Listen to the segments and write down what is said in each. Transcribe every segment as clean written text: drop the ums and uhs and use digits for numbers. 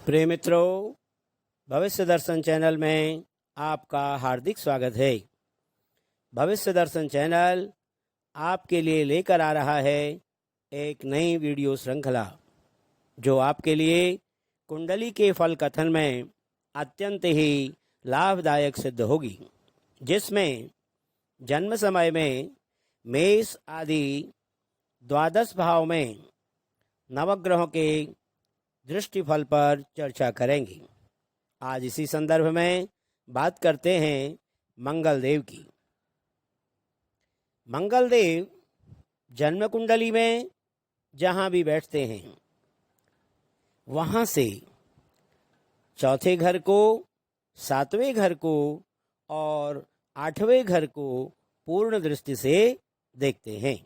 प्रिय मित्रों, भविष्य दर्शन चैनल में आपका हार्दिक स्वागत है। भविष्य दर्शन चैनल आपके लिए लेकर आ रहा है एक नई वीडियो श्रृंखला जो आपके लिए कुंडली के फल कथन में अत्यंत ही लाभदायक सिद्ध होगी, जिसमें जन्म समय में मेष आदि द्वादश भाव में नवग्रहों के दृष्टि फल पर चर्चा करेंगे। आज इसी संदर्भ में बात करते हैं मंगल देव की। मंगल देव जन्म कुंडली में जहाँ भी बैठते हैं वहाँ से चौथे घर को, सातवें घर को और आठवें घर को पूर्ण दृष्टि से देखते हैं।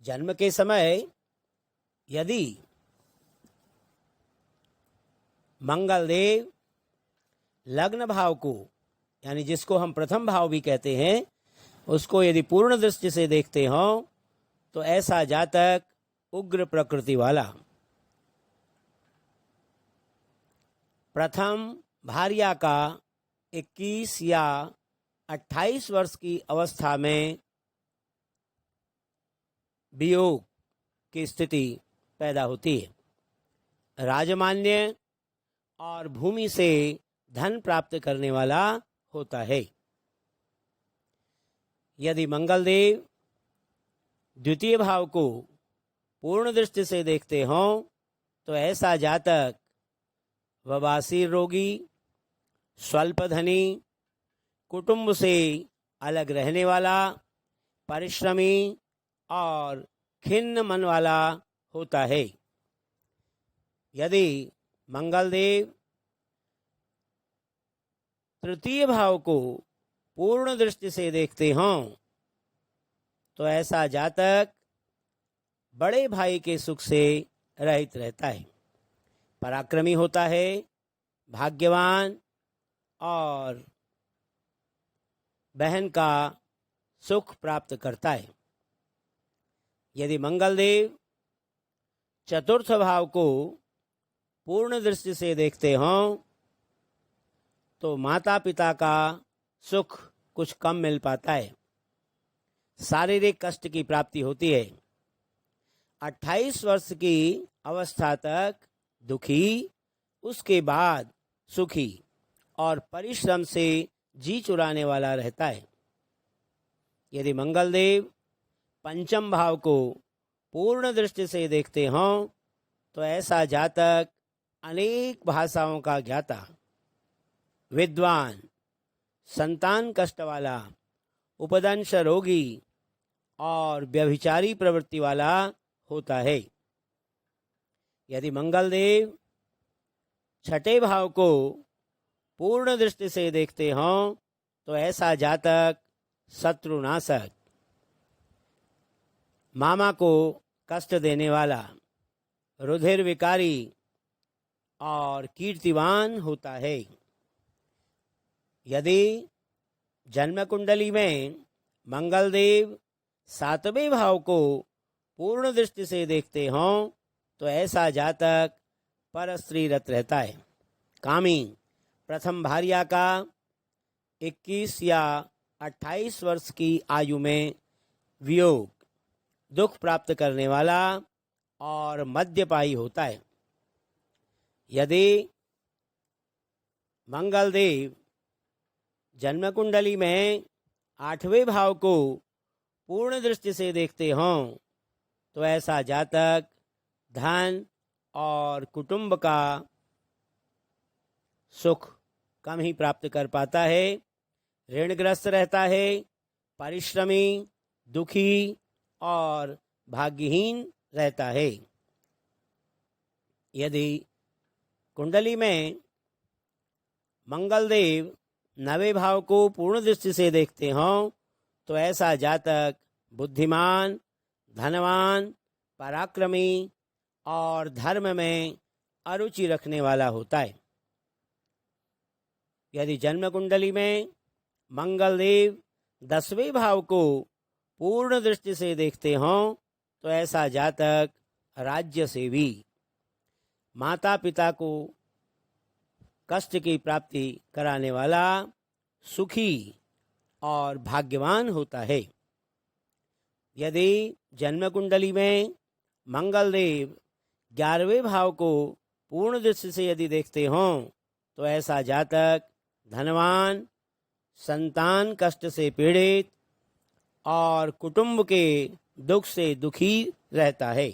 जन्म के समय यदि मंगल देव लग्न भाव को, यानी जिसको हम प्रथम भाव भी कहते हैं, उसको यदि पूर्ण दृष्टि से देखते हों तो ऐसा जातक उग्र प्रकृति वाला, प्रथम भार्या का 21 या 28 वर्ष की अवस्था में वियोग की स्थिति पैदा होती है। राजमान्य और भूमि से धन प्राप्त करने वाला होता है। यदि मंगल देव द्वितीय भाव को पूर्ण दृष्टि से देखते हों तो ऐसा जातक बवासीर रोगी, स्वल्प धनी, कुटुंब से अलग रहने वाला, परिश्रमी और खिन्न मन वाला होता है। यदि मंगल देव तृतीय भाव को पूर्ण दृष्टि से देखते हों तो ऐसा जातक बड़े भाई के सुख से रहित रहता है, पराक्रमी होता है, भाग्यवान और बहन का सुख प्राप्त करता है। यदि मंगल देव चतुर्थ भाव को पूर्ण दृष्टि से देखते हों तो माता पिता का सुख कुछ कम मिल पाता है, शारीरिक कष्ट की प्राप्ति होती है। 28 वर्ष की अवस्था तक दुखी, उसके बाद सुखी और परिश्रम से जी चुराने वाला रहता है। यदि मंगल देव पंचम भाव को पूर्ण दृष्टि से देखते हों तो ऐसा जातक अनेक भाषाओं का ज्ञाता, विद्वान, संतान कष्ट वाला, उपदंश रोगी और व्यभिचारी प्रवृत्ति वाला होता है। यदि मंगल देव छठे भाव को पूर्ण दृष्टि से देखते हों तो ऐसा जातक शत्रुनाशक, मामा को कष्ट देने वाला, रुधिर विकारी और कीर्तिवान होता है। यदि जन्म कुंडली में मंगल देव सातवें भाव को पूर्ण दृष्टि से देखते हों तो ऐसा जातक पर स्त्री रत रहता है, कामी, प्रथम भार्या का 21 या 28 वर्ष की आयु में वियोग, दुख प्राप्त करने वाला और मद्यपायी होता है। यदि मंगल देव जन्म कुंडली में आठवें भाव को पूर्ण दृष्टि से देखते हों तो ऐसा जातक धन और कुटुंब का सुख कम ही प्राप्त कर पाता है, ऋणग्रस्त रहता है, परिश्रमी, दुखी और भाग्यहीन रहता है। यदि कुंडली में मंगल देव नवे भाव को पूर्ण दृष्टि से देखते हों तो ऐसा जातक बुद्धिमान, धनवान, पराक्रमी और धर्म में अरुचि रखने वाला होता है। यदि जन्म कुंडली में मंगल देव 10वें भाव को पूर्ण दृष्टि से देखते हों तो ऐसा जातक राज्य सेवी, माता पिता को कष्ट की प्राप्ति कराने वाला सुखी और भाग्यवान होता है। यदि जन्म कुंडली में मंगल देव 11वें भाव को पूर्ण दृष्टि से यदि देखते हों तो ऐसा जातक धनवान, संतान कष्ट से पीड़ित और कुटुंब के दुख से दुखी रहता है।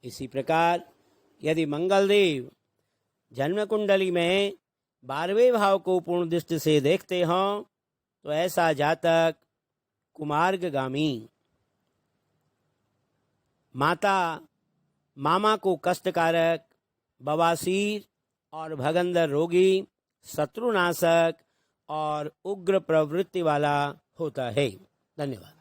इसी प्रकार यदि मंगल देव जन्म कुंडली में 12वें भाव को पूर्ण दृष्टि से देखते हों तो ऐसा जातक कुमार्गगामी, माता मामा को कष्टकारक, बवासीर और भगंदर रोगी, शत्रुनाशक और उग्र प्रवृत्ति वाला होता है। धन्यवाद।